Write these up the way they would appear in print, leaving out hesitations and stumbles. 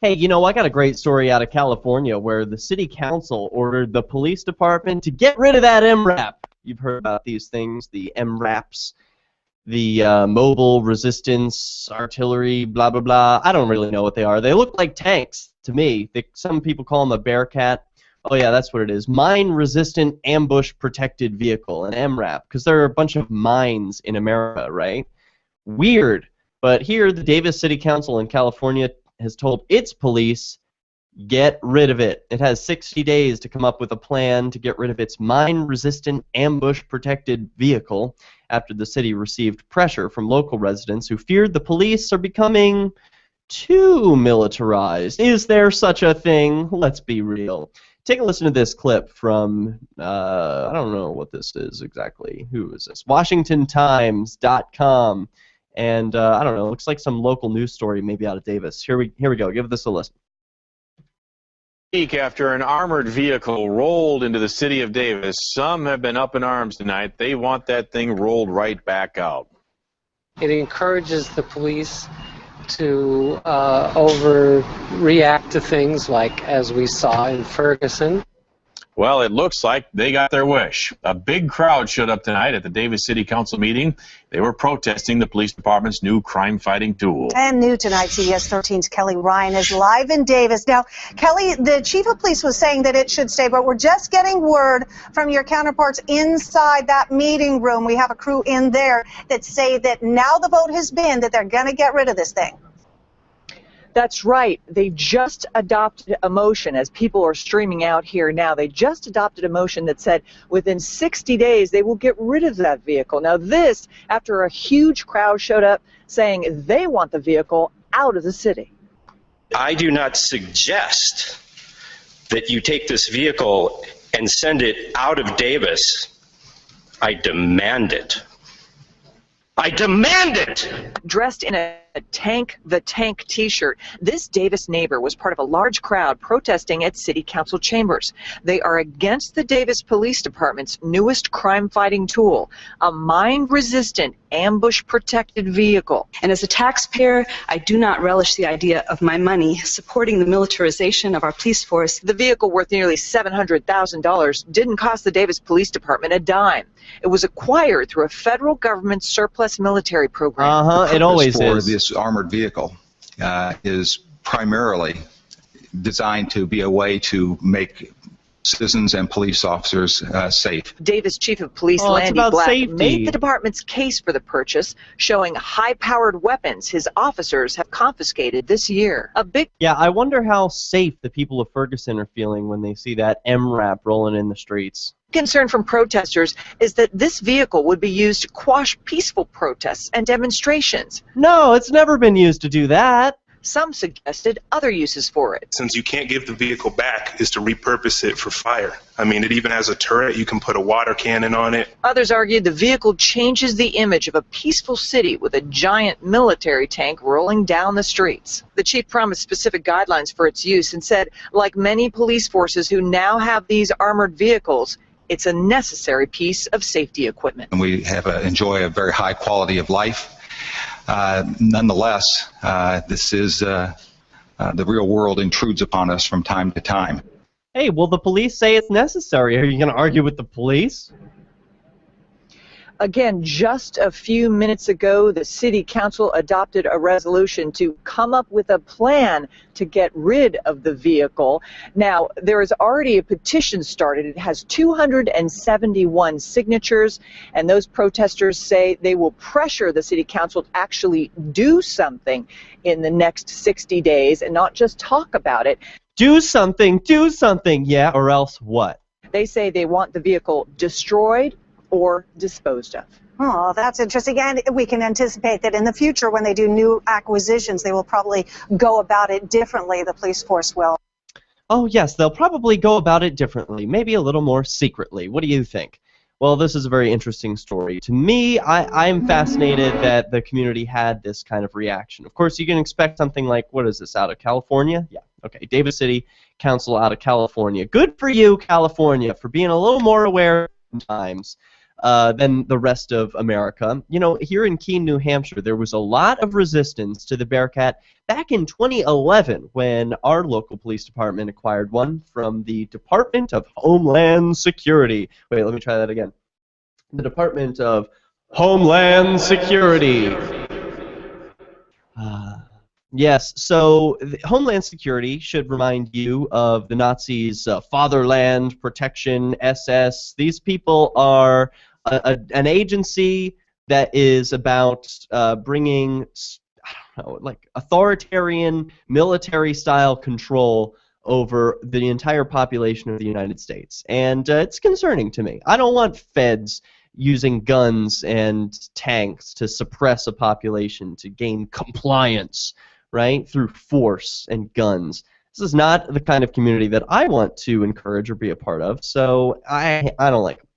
Hey, I got a great story out of California where the city council ordered the police department to get rid of that MRAP. You've heard about these things, the MRAPs, the mobile resistance artillery, blah, blah, blah. I don't really know what they are. They look like tanks to me. Some people call them a Bearcat. Oh, yeah, that's what it is. Mine-resistant ambush-protected vehicle, an MRAP, because there are a bunch of mines in America, right? Weird. But here, the Davis City Council in California has told its police, get rid of it. It has 60 days to come up with a plan to get rid of its mine-resistant ambush-protected vehicle after the city received pressure from local residents who feared the police are becoming too militarized. Is there such a thing? Let's be real. Take a listen to this clip from, I don't know what this is exactly. Who is this? WashingtonTimes.com. And I don't know, it looks like some local news story maybe out of Davis. Here we go. Give this a listen. Week after an armored vehicle rolled into the city of Davis, some have been up in arms tonight. They want that thing rolled right back out. It encourages the police to overreact to things like as we saw in Ferguson. Well, it looks like they got their wish. A big crowd showed up tonight at the Davis City Council meeting. They were protesting the police department's new crime-fighting tool. And new tonight, CBS 13's Kelly Ryan is live in Davis. Now, Kelly, the chief of police was saying that it should stay, but we're just getting word from your counterparts inside that meeting room. We have a crew in there that say that now the vote has been that they're going to get rid of this thing. That's right. They just adopted a motion, as people are streaming out here now. They just adopted a motion that said within 60 days they will get rid of that vehicle. Now this, after a huge crowd showed up saying they want the vehicle out of the city. I do not suggest that you take this vehicle and send it out of Davis. I demand it. I demand it! Dressed in a Tank the Tank t-shirt, this Davis neighbor was part of a large crowd protesting at city council chambers. They are against the Davis Police Department's newest crime-fighting tool, a mine-resistant, ambush-protected vehicle. And as a taxpayer, I do not relish the idea of my money supporting the militarization of our police force. The vehicle, worth nearly $700,000, didn't cost the Davis Police Department a dime. It was acquired through a federal government surplus military program. It always is. This armored vehicle is primarily designed to be a way to make citizens and police officers safe. Davis Chief of Police Landy Black made the department's case for the purchase, showing high-powered weapons his officers have confiscated this year. Yeah, I wonder how safe the people of Ferguson are feeling when they see that MRAP rolling in the streets. Concern from protesters is that this vehicle would be used to quash peaceful protests and demonstrations. No, it's never been used to do that. Some suggested other uses for it. Since you can't give the vehicle back, is to repurpose it for fire. I mean, it even has a turret. You can put a water cannon on it. Others argued the vehicle changes the image of a peaceful city with a giant military tank rolling down the streets. The chief promised specific guidelines for its use and said, like many police forces who now have these armored vehicles, it's a necessary piece of safety equipment. And we enjoy a very high quality of life. Nonetheless, this is the real world intrudes upon us from time to time. Hey, well, the police say it's necessary. Are you going to argue with the police? Again, just a few minutes ago, the City Council adopted a resolution to come up with a plan to get rid of the vehicle. Now, there is already a petition started. It has 271 signatures, and those protesters say they will pressure the City Council to actually do something in the next 60 days and not just talk about it. Do something, yeah, or else what? They say they want the vehicle destroyed or disposed of. Oh, that's interesting. And we can anticipate that in the future, when they do new acquisitions, they will probably go about it differently, the police force will. Oh, yes, they'll probably go about it differently, maybe a little more secretly. What do you think? Well, this is a very interesting story. To me, I'm fascinated that the community had this kind of reaction. Of course, you can expect something like, what is this, out of California? Yeah, okay, Davis City Council out of California. Good for you, California, for being a little more aware times. than the rest of America. You know, here in Keene, New Hampshire, there was a lot of resistance to the Bearcat back in 2011 when our local police department acquired one from the Department of Homeland Security. Wait, let me try that again. The Department of Homeland Security. Yes, so Homeland Security should remind you of the Nazis' Fatherland Protection SS. These people are an agency that is about bringing, I don't know, like authoritarian military-style control over the entire population of the United States. And it's concerning to me. I don't want feds using guns and tanks to suppress a population to gain compliance, right, through force and guns. This is not the kind of community that I want to encourage or be a part of, so I don't like them.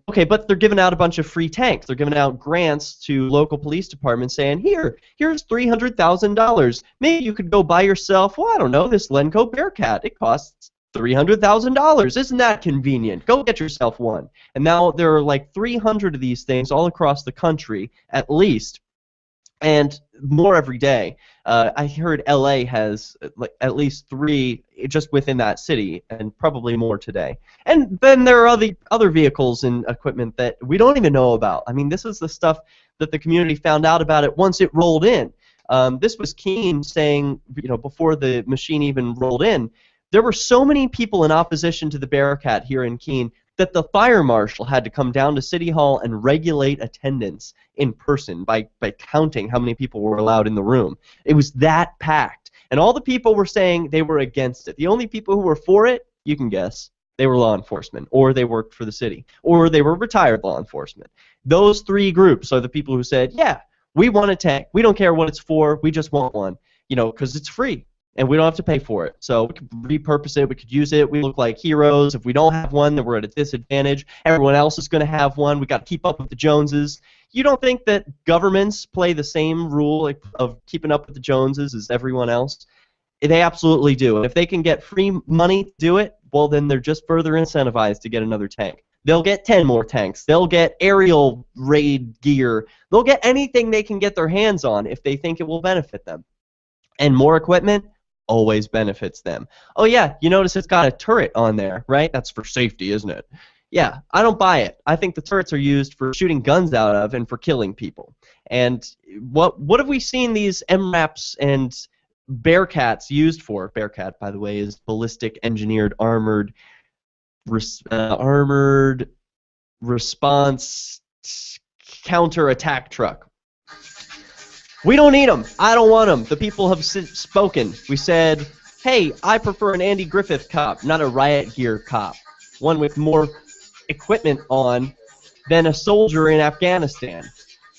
Okay, but they're giving out a bunch of free tanks. They're giving out grants to local police departments saying, here's $300,000. Maybe you could go buy yourself, well, I don't know, this Lenco Bearcat. It costs $300,000. Isn't that convenient? Go get yourself one. And now there are like 300 of these things all across the country, at least, and more every day. I heard LA has like at least 3 just within that city, and probably more today. And then there are other vehicles and equipment that we don't even know about. I mean, this is the stuff that the community found out about it once it rolled in. This was Keene saying, you know, before the machine even rolled in, there were so many people in opposition to the Bearcat here in Keene that the fire marshal had to come down to City Hall and regulate attendance in person by counting how many people were allowed in the room. It was that packed. And all the people were saying they were against it. The only people who were for it, you can guess, they were law enforcement, or they worked for the city, or they were retired law enforcement. Those 3 groups are the people who said, yeah, we want a tank. We don't care what it's for. We just want one, you know, because it's free. And we don't have to pay for it. So we could repurpose it, we could use it, we look like heroes. If we don't have one, then we're at a disadvantage. Everyone else is going to have one. We got to keep up with the Joneses. You don't think that governments play the same rule of keeping up with the Joneses as everyone else? They absolutely do. And if they can get free money to do it, well, then they're just further incentivized to get another tank. They'll get 10 more tanks. They'll get aerial raid gear. They'll get anything they can get their hands on if they think it will benefit them. And more equipment always benefits them. Oh yeah, you notice it's got a turret on there, right? That's for safety, isn't it? Yeah, I don't buy it. I think the turrets are used for shooting guns out of and for killing people. And what have we seen these MRAPs and Bearcats used for? Bearcat, by the way, is ballistic engineered armored response counter-attack truck. We don't need them. I don't want them. The people have spoken. We said, hey, I prefer an Andy Griffith cop, not a riot gear cop. One with more equipment on than a soldier in Afghanistan.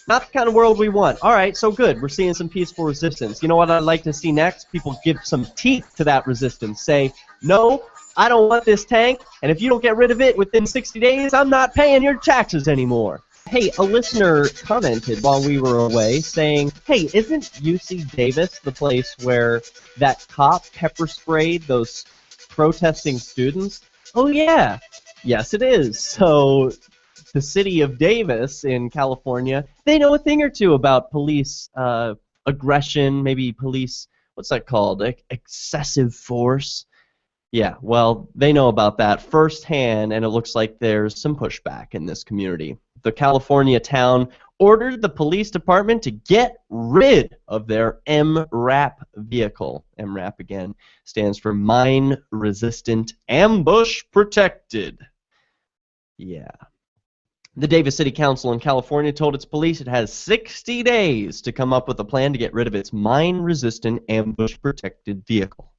Not the kind of world we want. All right, so good. We're seeing some peaceful resistance. You know what I'd like to see next? People give some teeth to that resistance. Say, no, I don't want this tank, and if you don't get rid of it within 60 days, I'm not paying your taxes anymore. Hey, a listener commented while we were away saying, hey, isn't UC Davis the place where that cop pepper sprayed those protesting students? Oh, yeah. Yes, it is. So the city of Davis in California, they know a thing or two about police aggression, maybe police, what's that called, excessive force. Yeah, well, they know about that firsthand, and it looks like there's some pushback in this community. The California town ordered the police department to get rid of their MRAP vehicle. MRAP, again, stands for Mine Resistant Ambush Protected. Yeah. The Davis City Council in California told its police it has 60 days to come up with a plan to get rid of its mine-resistant ambush-protected vehicle.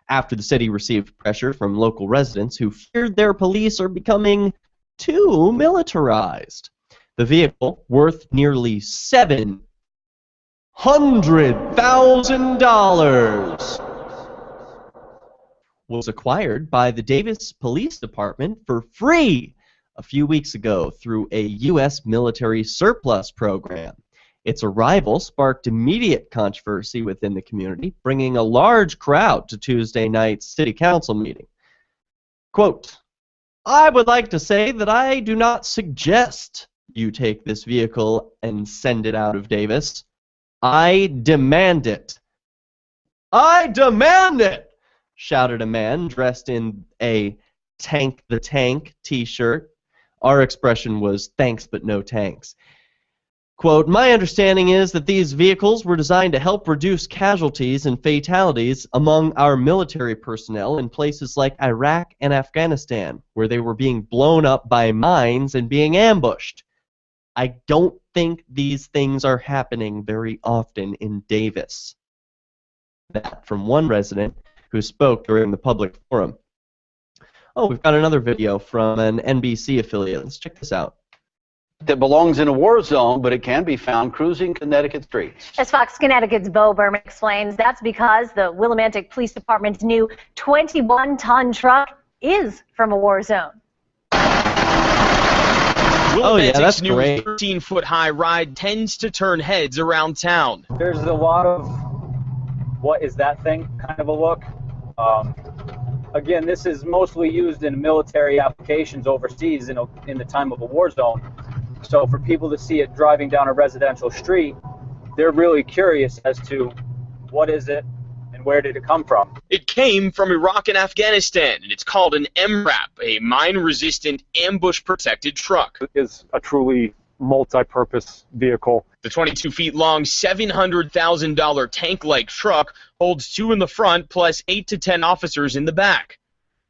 After the city received pressure from local residents who feared their police are becoming too militarized. The vehicle, worth nearly $700,000, was acquired by the Davis Police Department for free a few weeks ago through a U.S. military surplus program. Its arrival sparked immediate controversy within the community, bringing a large crowd to Tuesday night's city council meeting. Quote, I would like to say that I do not suggest you take this vehicle and send it out of Davis. I demand it. I demand it! Shouted a man dressed in a Tank the Tank t-shirt. Our expression was thanks but no tanks. Quote, my understanding is that these vehicles were designed to help reduce casualties and fatalities among our military personnel in places like Iraq and Afghanistan, where they were being blown up by mines and being ambushed. I don't think these things are happening very often in Davis. That from one resident who spoke during the public forum. Oh, we've got another video from an NBC affiliate. Let's check this out. That belongs in a war zone, but it can be found cruising Connecticut streets. As Fox Connecticut's Bo Berman explains, that's because the Willimantic Police Department's new 21-ton truck is from a war zone. Oh yeah, that's new great. 13-foot-high ride tends to turn heads around town. There's a lot of what is that thing kind of a look. Again, this is mostly used in military applications overseas in the time of a war zone. So for people to see it driving down a residential street, they're really curious as to what is it and where did it come from. It came from Iraq and Afghanistan, and it's called an MRAP, a mine-resistant, ambush-protected truck. It is a truly multi-purpose vehicle. The 22 feet long, $700,000 tank-like truck holds 2 in the front plus 8 to 10 officers in the back.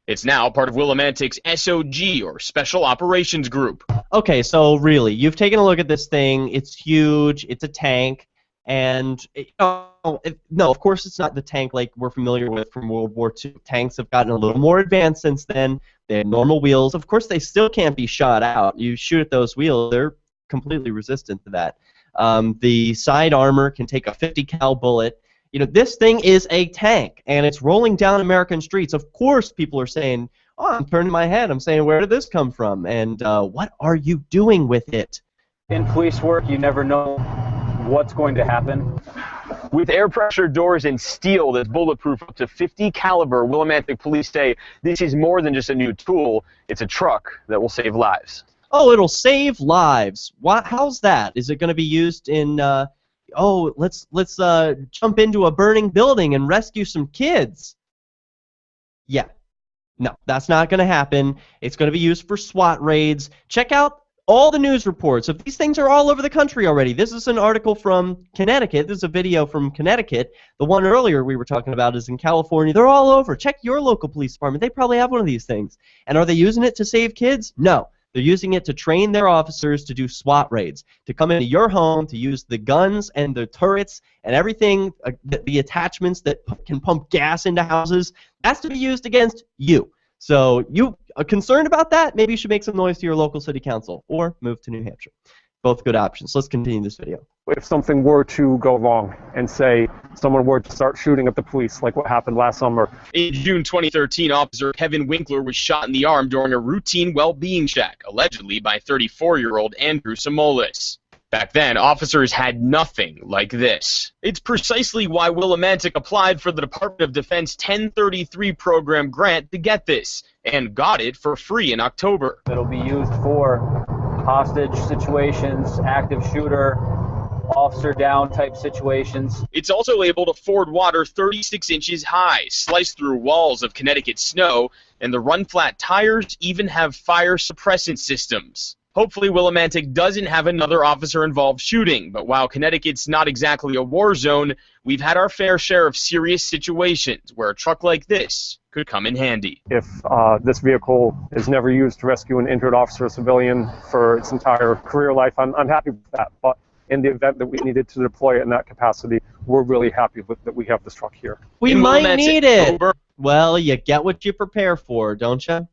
It's now part of Willimantic's SOG, or Special Operations Group. Okay, so really, you've taken a look at this thing. It's huge. It's a tank. And, no, of course it's not the tank like we're familiar with from World War II. Tanks have gotten a little more advanced since then. They have normal wheels. Of course, they still can't be shot out. You shoot at those wheels, they're completely resistant to that. The side armor can take a 50 cal bullet. You know, this thing is a tank, and it's rolling down American streets. Of course, people are saying, oh, I'm turning my head. I'm saying, where did this come from? And what are you doing with it? In police work, you never know what's going to happen. With air pressure doors and steel that's bulletproof up to 50 caliber, Willimantic police say this is more than just a new tool. It's a truck that will save lives. Oh, it'll save lives. How's that? Is it going to be used in, let's jump into a burning building and rescue some kids? Yeah. No, that's not going to happen. It's going to be used for SWAT raids. Check out all the news reports. If these things are all over the country already. This is an article from Connecticut. This is a video from Connecticut. The one earlier we were talking about is in California. They're all over. Check your local police department. They probably have one of these things. And are they using it to save kids? No. They're using it to train their officers to do SWAT raids, to come into your home, to use the guns and the turrets and everything, the attachments that can pump gas into houses. That's to be used against you. So you are concerned about that? Maybe you should make some noise to your local city council or move to New Hampshire. Both good options. Let's continue this video. If something were to go wrong and say someone were to start shooting at the police like what happened last summer. In June 2013, Officer Kevin Winkler was shot in the arm during a routine well-being check, allegedly by 34-year-old Andrew Samolis. Back then, officers had nothing like this. It's precisely why Willimantic applied for the Department of Defense 1033 program grant to get this, and got it for free in October. It'll be used for hostage situations, active shooter, officer down type situations. It's also able to ford water 36 inches high, slice through walls of Connecticut snow, and the run-flat tires even have fire suppressant systems. Hopefully Willimantic doesn't have another officer-involved shooting, but while Connecticut's not exactly a war zone, we've had our fair share of serious situations where a truck like this could come in handy. If this vehicle is never used to rescue an injured officer or civilian for its entire career life, I'm happy with that. But in the event that we needed to deploy it in that capacity, we're really happy with that we have this truck here. We might need it. Well, you get what you prepare for, don't you?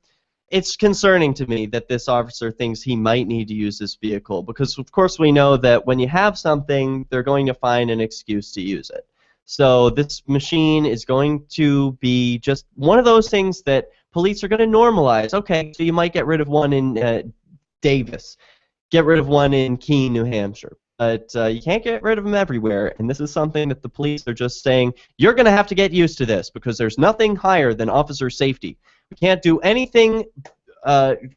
It's concerning to me that this officer thinks he might need to use this vehicle because, of course, we know that when you have something, they're going to find an excuse to use it. So this machine is going to be just one of those things that police are going to normalize. Okay, so you might get rid of one in Davis, get rid of one in Keene, New Hampshire. But you can't get rid of them everywhere, and this is something that the police are just saying, you're going to have to get used to this because there's nothing higher than officer safety. We can't do anything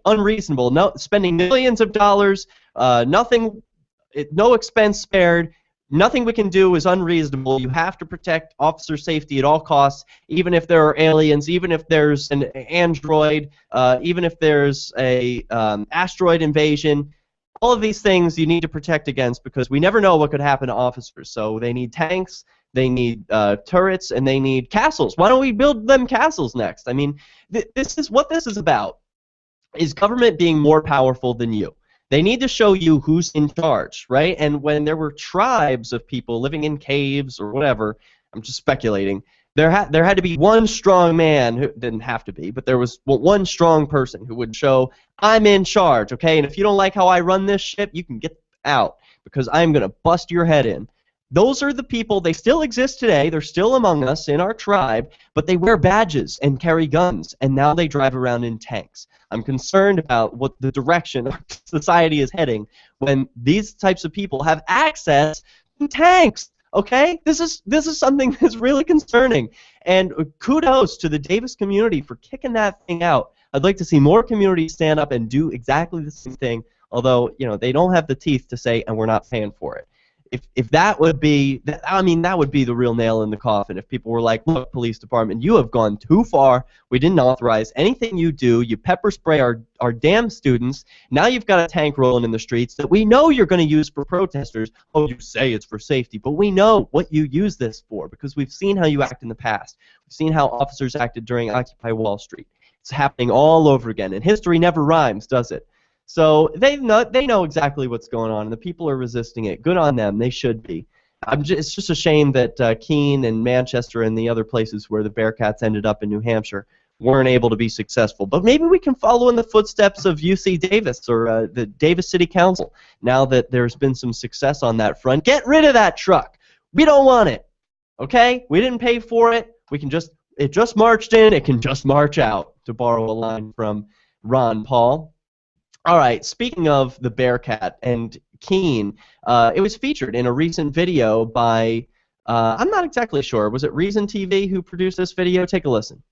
unreasonable. No, spending millions of dollars, no expense spared. Nothing we can do is unreasonable. You have to protect officer safety at all costs, even if there are aliens, even if there's an android, even if there's a asteroid invasion. All of these things you need to protect against because we never know what could happen to officers. So they need tanks, they need turrets, and they need castles. Why don't we build them castles next? I mean, this is what this is about, is government being more powerful than you. They need to show you who's in charge, right? And when there were tribes of people living in caves or whatever, I'm just speculating, there had to be one strong man, who didn't have to be, but there was one strong person who would show, I'm in charge, okay? And if you don't like how I run this ship, you can get out because I'm going to bust your head in. Those are the people, they still exist today, they're still among us in our tribe, but they wear badges and carry guns, and now they drive around in tanks. I'm concerned about what the direction our society is heading when these types of people have access to tanks. Okay, this is something that's really concerning, and kudos to the Davis community for kicking that thing out. I'd like to see more communities stand up and do exactly the same thing. Although they don't have the teeth to say, and we're not paying for it. If that would be, I mean, that would be the real nail in the coffin. If people were like, look, police department, you have gone too far. We didn't authorize anything you do. You pepper spray our damn students. Now you've got a tank rolling in the streets that we know you're going to use for protesters. Oh, you say it's for safety, but we know what you use this for because we've seen how you act in the past. We've seen how officers acted during Occupy Wall Street. It's happening all over again, and history never rhymes, does it? So they know exactly what's going on, and the people are resisting it. Good on them. They should be. It's just a shame that Keene and Manchester and the other places where the Bearcats ended up in New Hampshire weren't able to be successful. But maybe we can follow in the footsteps of UC Davis or the Davis City Council now that there's been some success on that front. Get rid of that truck. We don't want it. Okay? We didn't pay for it. It just marched in. It can just march out, to borrow a line from Ron Paul. All right, speaking of the Bearcat and Keene, it was featured in a recent video by, I'm not exactly sure, was it Reason TV who produced this video? Take a listen.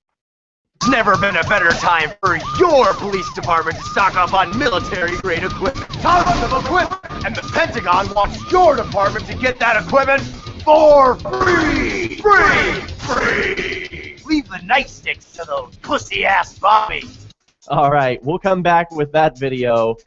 There's never been a better time for your police department to stock up on military-grade equipment. Tons of equipment! And the Pentagon wants your department to get that equipment for free! Free! Leave the nightsticks to those pussy-ass bobbies. All right, we'll come back with that video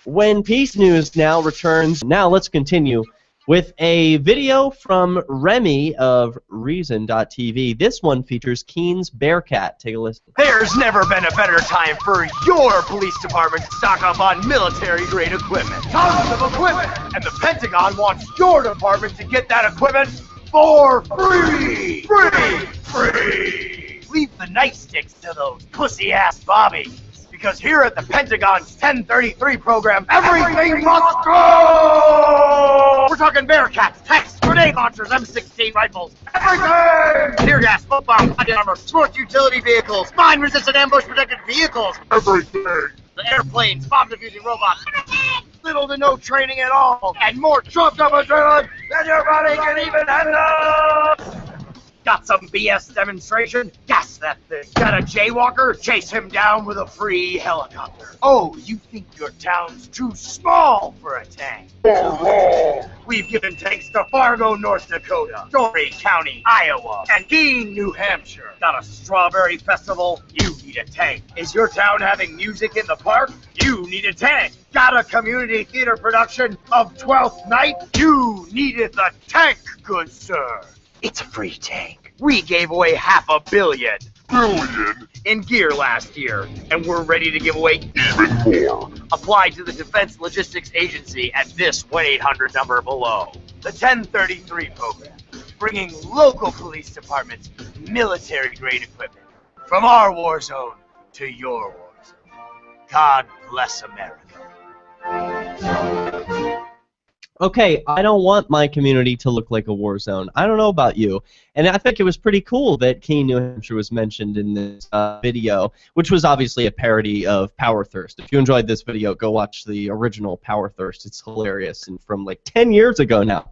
when Peace News now returns. Now let's continue with a video from Remy of Reason.tv. This one features Keene's Bearcat. Take a listen. There's never been a better time for your police department to stock up on military-grade equipment. Tons of equipment! And the Pentagon wants your department to get that equipment for free! Free! Leave the nightsticks to those pussy-ass bobbies. Because here at the Pentagon's 1033 program, everything must go! We're talking Bearcats, tanks, grenade launchers, M16 rifles, everything! Tear gas, smoke bomb, body armor, sports utility vehicles, mine-resistant ambush-protected vehicles, everything! The airplanes, bomb-defusing robots, little to no training at all, and more trumped-up adrenaline than your body can even handle! Got some BS demonstration? Gas that thing. Got a jaywalker? Chase him down with a free helicopter. Oh, you think your town's too small for a tank? We've given tanks to Fargo, North Dakota, Story County, Iowa, and Keene, New Hampshire. Got a strawberry festival? You need a tank. Is your town having music in the park? You need a tank. Got a community theater production of Twelfth Night? You needed the tank, good sir. It's a free tank. We gave away $500 million in gear last year, and we're ready to give away even more. Apply to the Defense Logistics Agency at this 1-800 number below. The 1033 program, bringing local police departments military-grade equipment from our war zone to your war zone. God bless America. Okay, I don't want my community to look like a war zone. I don't know about you. And I think it was pretty cool that Keene, New Hampshire was mentioned in this video, which was obviously a parody of Power Thirst. If you enjoyed this video, go watch the original Power Thirst. It's hilarious and from like 10 years ago now.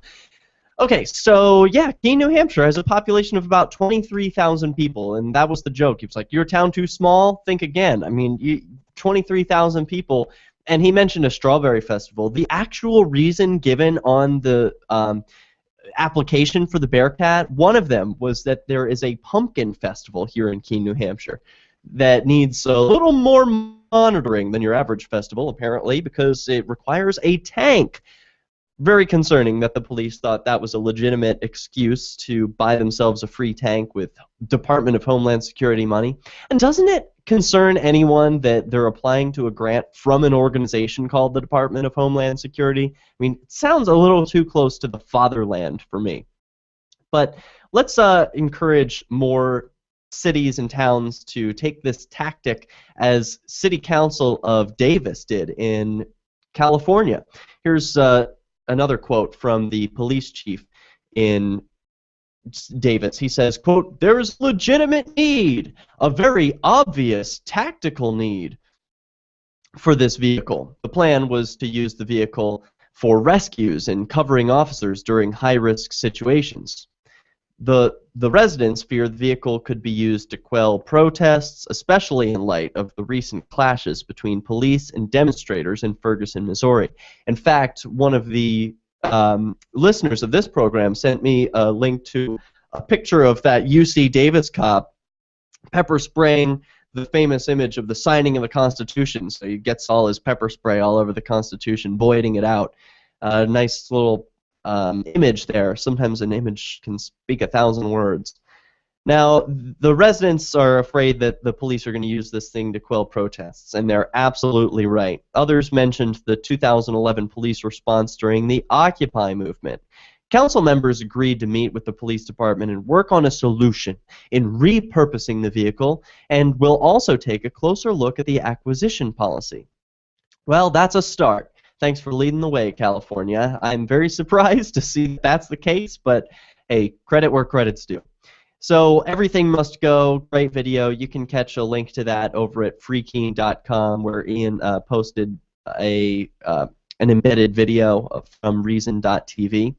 Okay, so yeah, Keene, New Hampshire has a population of about 23,000 people, and that was the joke. He was like, your town too small? Think again. I mean, 23,000 people. And he mentioned a strawberry festival. The actual reason given on the application for the Bearcat, one of them was that there is a pumpkin festival here in Keene, New Hampshire that needs a little more monitoring than your average festival, apparently, because it requires a tank. Very concerning that the police thought that was a legitimate excuse to buy themselves a free tank with Department of Homeland Security money. And doesn't it concern anyone that they're applying to a grant from an organization called the Department of Homeland Security? I mean, it sounds a little too close to the fatherland for me. But let's encourage more cities and towns to take this tactic as City Council of Davis did in California. Here's another quote from the police chief in Davis. He says, quote, "There is legitimate need, a very obvious tactical need for this vehicle. The plan was to use the vehicle for rescues and covering officers during high-risk situations. The residents fear the vehicle could be used to quell protests, especially in light of the recent clashes between police and demonstrators in Ferguson, Missouri." In fact, one of the listeners of this program sent me a link to a picture of that UC Davis cop pepper spraying the famous image of the signing of the Constitution. So he gets all his pepper spray all over the Constitution, voiding it out. Nice little image there. Sometimes an image can speak 1,000 words. Now, the residents are afraid that the police are going to use this thing to quell protests, and they're absolutely right. Others mentioned the 2011 police response during the Occupy movement. Council members agreed to meet with the police department and work on a solution in repurposing the vehicle, and will also take a closer look at the acquisition policy. Well, that's a start. Thanks for leading the way, California. I'm very surprised to see that's the case, but hey, credit where credit's due. So Everything Must Go, great video. You can catch a link to that over at freekeene.com, where Ian posted an embedded video from Reason.tv.